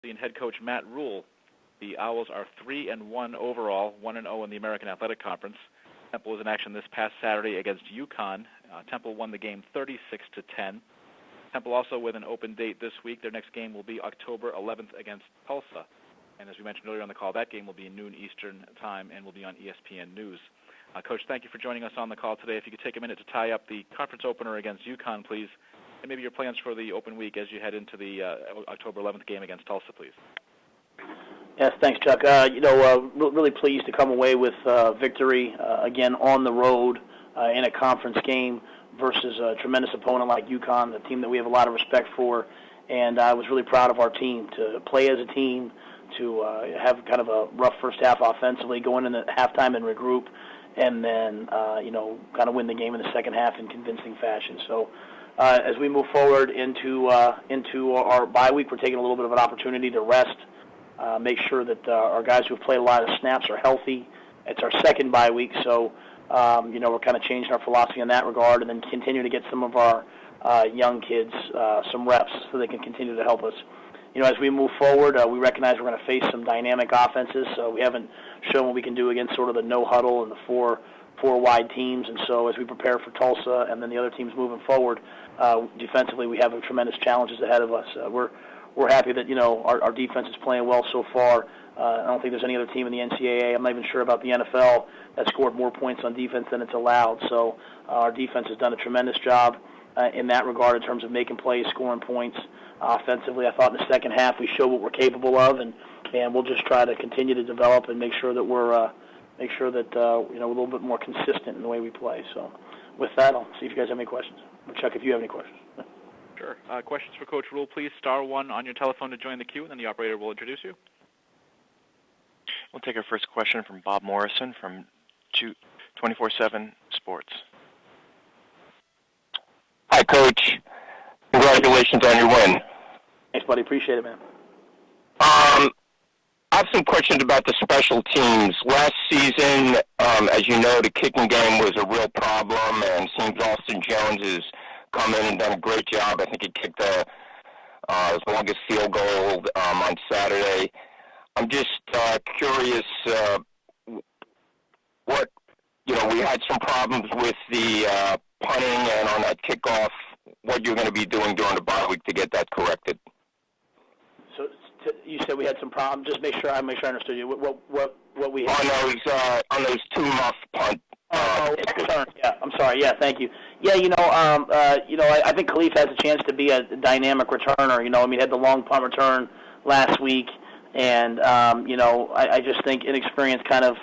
and head coach Matt Rhule. The Owls are 3-1 overall, 1-0 in the American Athletic Conference. Temple was in action this past Saturday against UConn. Temple won the game 36-10. Temple also with an open date this week. Their next game will be October 11th against Tulsa. And as we mentioned earlier on the call, that game will be noon Eastern time and will be on ESPN News. Coach, thank you for joining us on the call today. If you could take a minute to tie up the conference opener against UConn, please, and maybe your plans for the open week as you head into the October 11th game against Tulsa, please. Yes, thanks, Chuck. Really pleased to come away with victory again on the road in a conference game versus a tremendous opponent like UConn, a team that we have a lot of respect for. And I was really proud of our team to play as a team, to have kind of a rough first half offensively, go into halftime and regroup, and then kind of win the game in the second half in convincing fashion. So as we move forward into our bye week, we're taking a little bit of an opportunity to rest. Make sure that our guys who have played a lot of snaps are healthy. It's our second bye week, so we're kind of changing our philosophy in that regard, and then continue to get some of our young kids some reps so they can continue to help us. As we move forward, we recognize we're going to face some dynamic offenses, so we haven't shown what we can do against sort of the no huddle and the four wide teams. And so as we prepare for Tulsa and then the other teams moving forward, defensively we have tremendous challenges ahead of us. We're happy that our defense is playing well so far. I don't think there's any other team in the NCAA. I'm not even sure about the NFL that scored more points on defense than it's allowed. So our defense has done a tremendous job in that regard in terms of making plays, scoring points. Offensively, I thought in the second half we showed what we're capable of, and we'll just try to continue to develop and make sure that we're a little bit more consistent in the way we play. So with that, I'll see if you guys have any questions. Or Chuck, if you have any questions. Sure. Questions for Coach Rhule, please star 1 on your telephone to join the queue, and then the operator will introduce you. We'll take our first question from Bob Morrison from 24/7 Sports. Hi, Coach. Congratulations on your win. Thanks, buddy. Appreciate it, man. I have some questions about the special teams. Last season, as you know, the kicking game was a real problem, and it seems Austin Jones has come in and done a great job. I think he kicked his longest field goal on Saturday. I'm just curious we had some problems with the punting and on that kickoff, what you're going to be doing during the bye week to get that corrected. So you said we had some problems. Just make sure I understood you. What we had on those two muff punt. Yeah, I'm sorry. Yeah, thank you. Yeah, I think Khalif has a chance to be a dynamic returner. He had the long punt return last week, and I just think inexperience kind of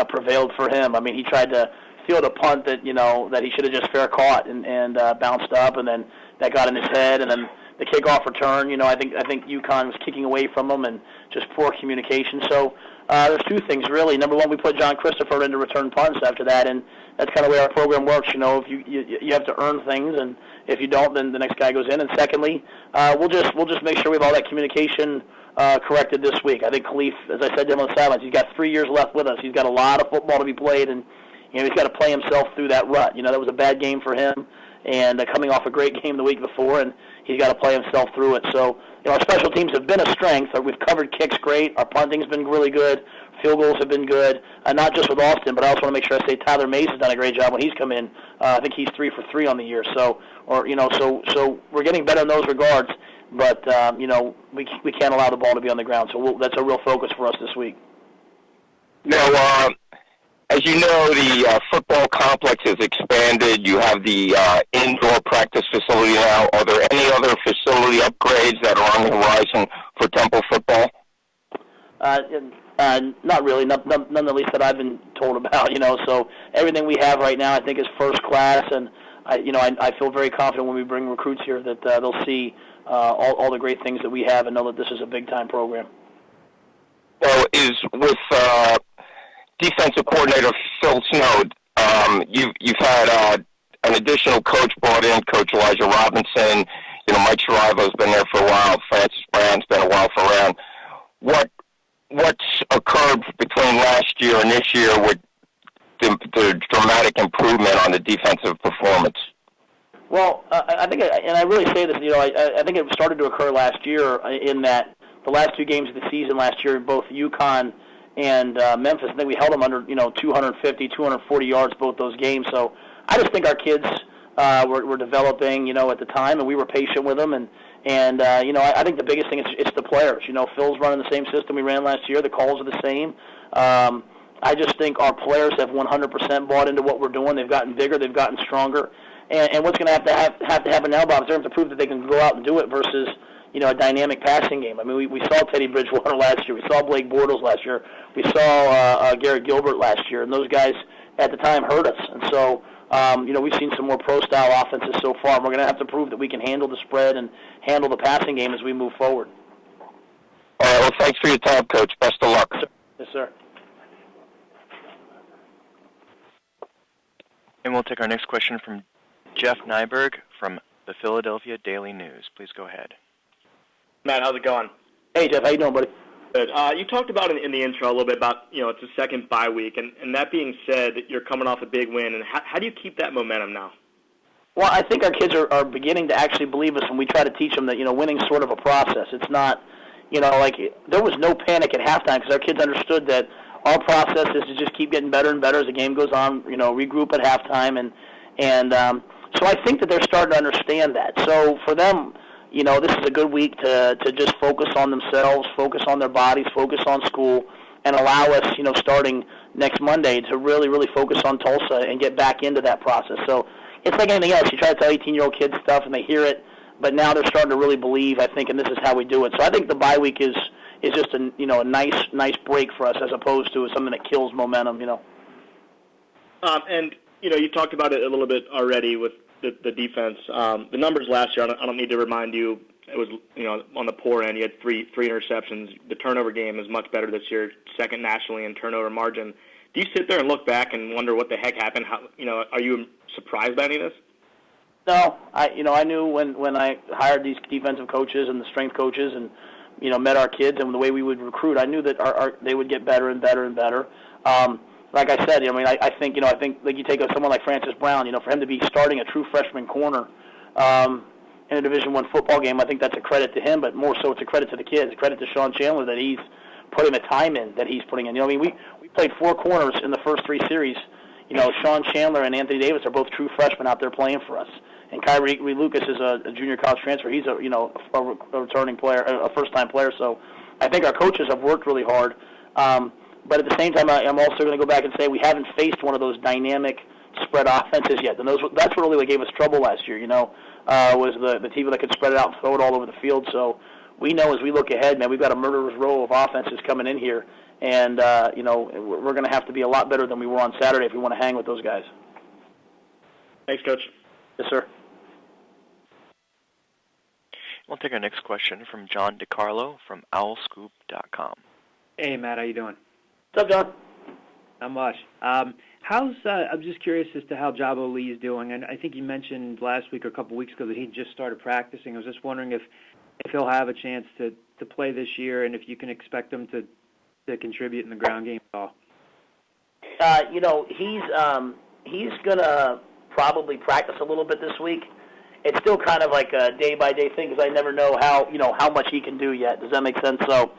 prevailed for him. I mean, he tried to field a punt that that he should have just fair caught and bounced up, and then that got in his head, and then the kickoff return. I think UConn was kicking away from him and just poor communication. So there's two things really. Number one, we put John Christopher into return punts after that, and that's kind of the way our program works. If you have to earn things, and if you don't, then the next guy goes in. And secondly, we'll just make sure we have all that communication corrected this week. I think Khalif, as I said to him on the sidelines, he's got 3 years left with us. He's got a lot of football to be played, and he's got to play himself through that rut. That was a bad game for him, and coming off a great game the week before, and he's got to play himself through it. So, our special teams have been a strength. We've covered kicks great. Our punting's been really good. Field goals have been good, not just with Austin, but I also want to make sure I say Tyler Mays has done a great job when he's come in. I think he's 3 for 3 on the year. So we're getting better in those regards, but, we can't allow the ball to be on the ground. So that's a real focus for us this week. Now, as you know, the football complex has expanded. You have the indoor practice facility now. Are there any other facility upgrades that are on the horizon for Temple football? Not really. None at least that I've been told about. So everything we have right now, I think, is first class, and I feel very confident when we bring recruits here that they'll see all the great things that we have and know that this is a big time program. Well, with defensive coordinator Phil Snow, you've had an additional coach brought in, Coach Elijah Robinson. Mike Shriver's been there for a while. Francis Brown's been a while around. What's occurred between last year and this year with the dramatic improvement on the defensive performance? Well, I think, and I really say this, I think it started to occur last year in that the last 2 games of the season last year, both UConn and Memphis, I think we held them under 250, 240 yards both those games. So I just think our kids were developing, at the time, and we were patient with them. And I think the biggest thing is it's the players. Phil's running the same system we ran last year. The calls are the same. I just think our players have 100% bought into what we're doing. They've gotten bigger. They've gotten stronger. And what's going to have to happen now, Bob, is they have to prove that they can go out and do it versus a dynamic passing game. I mean, we saw Teddy Bridgewater last year. We saw Blake Bortles last year. We saw Garrett Gilbert last year. And those guys at the time hurt us. And so, we've seen some more pro-style offenses so far. And we're going to have to prove that we can handle the spread and handle the passing game as we move forward. All right, well, thanks for your time, Coach. Best of luck. Yes, sir. And we'll take our next question from Jeff Nyberg from the Philadelphia Daily News. Please go ahead. Matt, how's it going? Hey, Jeff. How you doing, buddy? Good. You talked about in the intro a little bit about, it's a second bye week. And that being said, you're coming off a big win. And how do you keep that momentum now? Well, I think our kids are beginning to actually believe us when we try to teach them that, winning's sort of a process. It's not, there was no panic at halftime because our kids understood that our process is to just keep getting better and better as the game goes on, regroup at halftime. And so I think that they're starting to understand that. So for them, this is a good week to just focus on themselves, focus on their bodies, focus on school, and allow us, starting next Monday to really, really focus on Tulsa and get back into that process. So it's like anything else. You try to tell 18-year-old kids stuff and they hear it, but now they're starting to really believe, I think, and this is how we do it. So I think the bye week is just a nice break for us as opposed to something that kills momentum, And, you talked about it a little bit already with the defense. The numbers last year, I don't need to remind you, it was, on the poor end. You had three interceptions. The turnover game is much better this year, second nationally in turnover margin. Do you sit there and look back and wonder what the heck happened? How, are you surprised by any of this? No, I knew when I hired these defensive coaches and the strength coaches and, met our kids and the way we would recruit, I knew that they would get better and better and better. Like I said, I think like you take someone like Francis Brown, for him to be starting a true freshman corner in a Division I football game, I think that's a credit to him, but more so it's a credit to the kids, a credit to Sean Chandler that he's putting the time in that he's putting in. We played 4 corners in the first 3 series. Sean Chandler and Anthony Davis are both true freshmen out there playing for us. And Kyrie Lucas is a junior college transfer. He's a returning player, a first-time player. So I think our coaches have worked really hard. But at the same time, I'm also going to go back and say we haven't faced one of those dynamic spread offenses yet. And that's what really gave us trouble last year, was the team that could spread it out and throw it all over the field. So we know as we look ahead, man, we've got a murderer's row of offenses coming in here. And, we're going to have to be a lot better than we were on Saturday if we want to hang with those guys. Thanks, Coach. Yes, sir. We'll take our next question from John DiCarlo from OwlScoop.com. Hey, Matt, how you doing? What's up, John? Not much. I'm just curious as to how Jabo Lee is doing. And I think you mentioned last week or a couple weeks ago that he just started practicing. I was just wondering if he'll have a chance to play this year and if you can expect him to contribute in the ground game at all. He's going to probably practice a little bit this week. It's still kind of like a day-by-day thing because I never know how much he can do yet. Does that make sense? So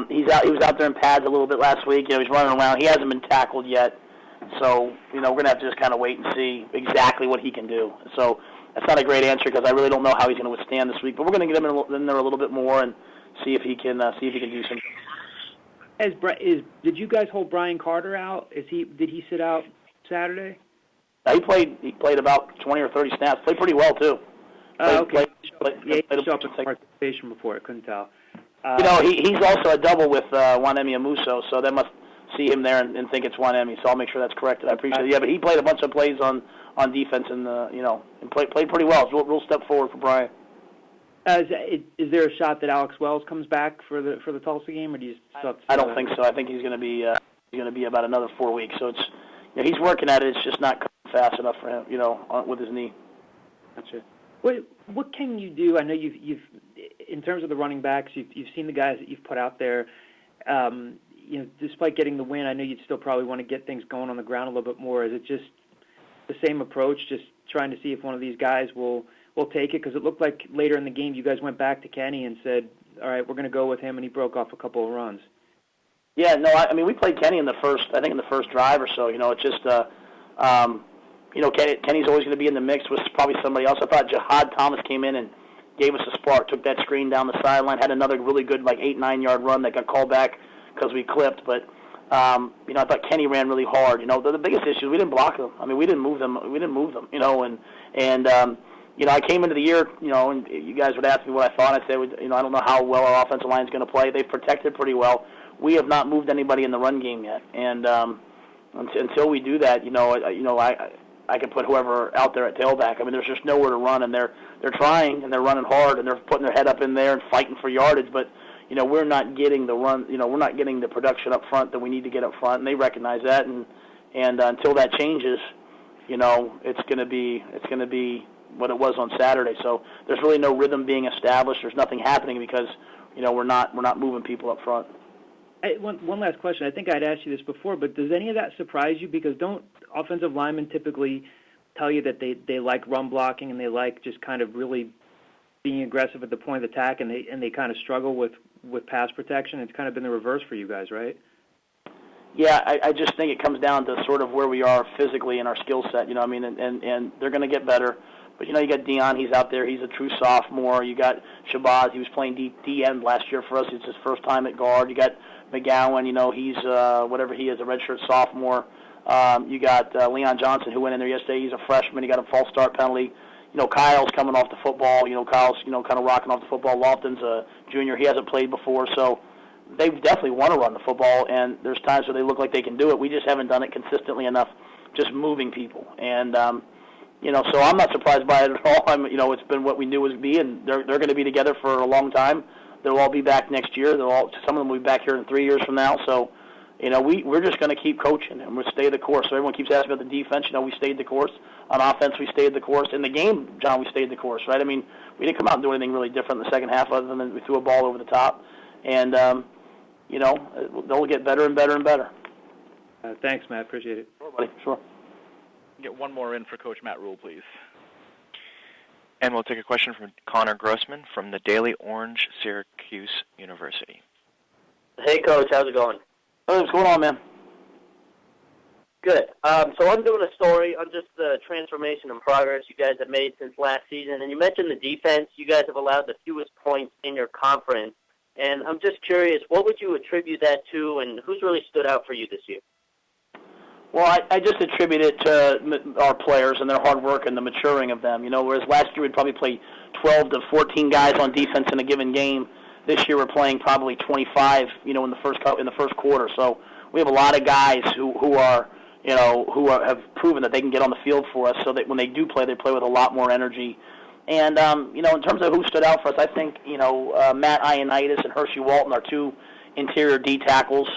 he was out there in pads a little bit last week. He's running around. He hasn't been tackled yet. So, we're going to have to just kind of wait and see exactly what he can do. So that's not a great answer because I really don't know how he's going to withstand this week. But we're going to get him in there a little bit more and see if he can do something. Did you guys hold Brian Carter out? Did he sit out Saturday? He played about 20 or 30 snaps. Played pretty well too. Okay. He showed up in participation before. I couldn't tell. He's also a double with Wanemi Amuso, so they must see him there and think it's Wanemi. So I'll make sure that's corrected. I appreciate it. Yeah, but he played a bunch of plays on defense and and played pretty well. It's a real step forward for Brian. Is there a shot that Alex Wells comes back for the Tulsa game, or do you still I don't think so. I think he's going to be about another 4 weeks. So it's he's working at it. It's just not coming fast enough for him, with his knee. Gotcha. What can you do? I know you've in terms of the running backs, you've seen the guys that you've put out there. Despite getting the win, I know you'd still probably want to get things going on the ground a little bit more. Is it just the same approach, just trying to see if one of these guys will take it? Because it looked like later in the game you guys went back to Kenny and said, all right, we're going to go with him, and he broke off a couple of runs. Yeah, no, I mean, we played Kenny in the first drive or so. It's just, Kenny's always going to be in the mix with probably somebody else. I thought Jihad Thomas came in and gave us a spark, took that screen down the sideline, had another really good 8-9 yard run that got called back because we clipped. But I thought Kenny ran really hard. The biggest issue is we didn't block them. I mean, we didn't move them. I came into the year, and you guys would ask me what I thought. I said, I don't know how well our offensive line is going to play. They've protected pretty well. We have not moved anybody in the run game yet, and until we do that, I can put whoever out there at tailback. I mean, there's just nowhere to run, and they're trying and they're running hard and they're putting their head up in there and fighting for yardage. But we're not getting the run. We're not getting the production up front that we need to get up front, and they recognize that. And until that changes, it's going to be what it was on Saturday. So there's really no rhythm being established. There's nothing happening because we're not moving people up front. One last question. I think I'd asked you this before, but does any of that surprise you? Because don't offensive linemen typically tell you that they like run blocking and they like just kind of really being aggressive at the point of attack, and they kind of struggle with pass protection? It's kind of been the reverse for you guys, right? Yeah, I just think it comes down to sort of where we are physically in our skill set. And they're going to get better. But, you got Dion, he's out there. He's a true sophomore. You got Shabazz, he was playing D end last year for us. It's his first time at guard. You got McGowan, he's whatever he is, a redshirt sophomore. You got Leon Johnson, who went in there yesterday. He's a freshman. He got a false start penalty. Kyle's coming off the football. Kyle's, kind of rocking off the football. Lofton's a junior. He hasn't played before. So they definitely want to run the football, and there's times where they look like they can do it. We just haven't done it consistently enough, just moving people. And, so I'm not surprised by it at all. It's been what we knew it would be, and they're going to be together for a long time. They'll all be back next year. Some of them will be back here in 3 years from now. So, we're just going to keep coaching, and we'll stay the course. So everyone keeps asking about the defense. We stayed the course. On offense, we stayed the course. In the game, John, we stayed the course, right? I mean, we didn't come out and do anything really different in the second half other than we threw a ball over the top. And, they'll get better and better and better. Thanks, Matt. Appreciate it. Sure, buddy. Sure. Get one more in for Coach Matt Rhule, please. And we'll take a question from Connor Grossman from the Daily Orange, Syracuse University. Hey, Coach. How's it going? Hey, what's going on, man? Good. So I'm doing a story on just the transformation and progress you guys have made since last season. And you mentioned the defense. You guys have allowed the fewest points in your conference. And I'm just curious, what would you attribute that to, and who's really stood out for you this year? Well, I just attribute it to our players and their hard work and the maturing of them. Whereas last year we'd probably play 12 to 14 guys on defense in a given game. This year we're playing probably 25, in the first quarter. So we have a lot of guys who have proven that they can get on the field for us. So that when they do play, they play with a lot more energy. And in terms of who stood out for us, I think Matt Ioannidis and Hershey Walton, our two interior D tackles,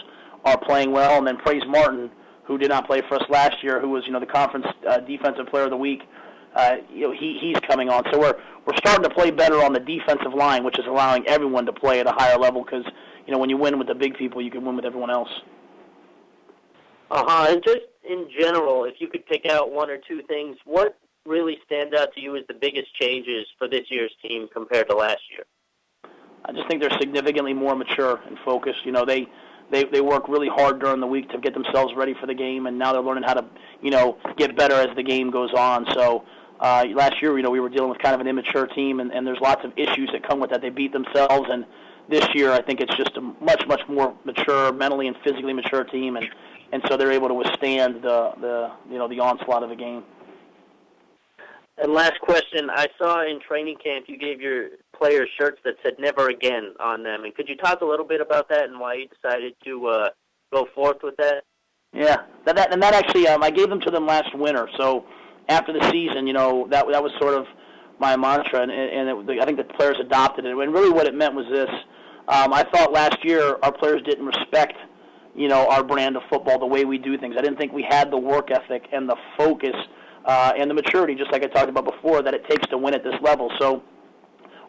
are playing well, and then Praise Martin, who did not play for us last year, who was the conference defensive player of the week. He's coming on. So we're starting to play better on the defensive line, which is allowing everyone to play at a higher level because when you win with the big people, you can win with everyone else. And just in general, if you could pick out one or two things, what really stands out to you as the biggest changes for this year's team compared to last year? I just think they're significantly more mature and focused. They work really hard during the week to get themselves ready for the game, and now they're learning how to, get better as the game goes on. So last year, we were dealing with kind of an immature team, and there's lots of issues that come with that. They beat themselves, and this year I think it's just a much, much more mature, mentally and physically mature team, and so they're able to withstand the onslaught of the game. And last question, I saw in training camp you gave your players shirts that said "Never Again" on them. And could you talk a little bit about that and why you decided to go forth with that? Yeah, that actually, I gave them to them last winter. So after the season, that was sort of my mantra, and I think the players adopted it. And really what it meant was this. I thought last year our players didn't respect, our brand of football, the way we do things. I didn't think we had the work ethic and the focus and the maturity, just like I talked about before, that it takes to win at this level. So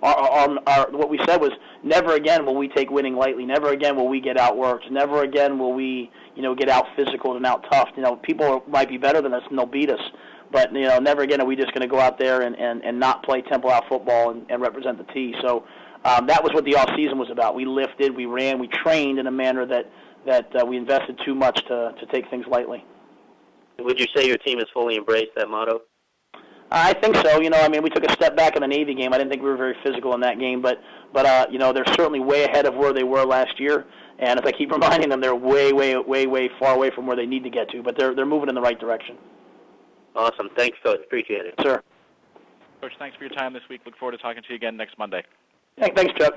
our what we said was, never again will we take winning lightly. Never again will we get outworked. Never again will we, get out physical and out tough. People might be better than us and they'll beat us. But, never again are we just going to go out there and not play tempo out football and represent the T. So That was what the off-season was about. We lifted, we ran, we trained in a manner that we invested too much to take things lightly. Would you say your team has fully embraced that motto? I think so. We took a step back in the Navy game. I didn't think we were very physical in that game, but they're certainly way ahead of where they were last year. And as I keep reminding them, they're way, way, way, way far away from where they need to get to. But they're moving in the right direction. Awesome. Thanks, Coach. Appreciate it. Sir. Coach, thanks for your time this week. Look forward to talking to you again next Monday. Thanks, Chuck.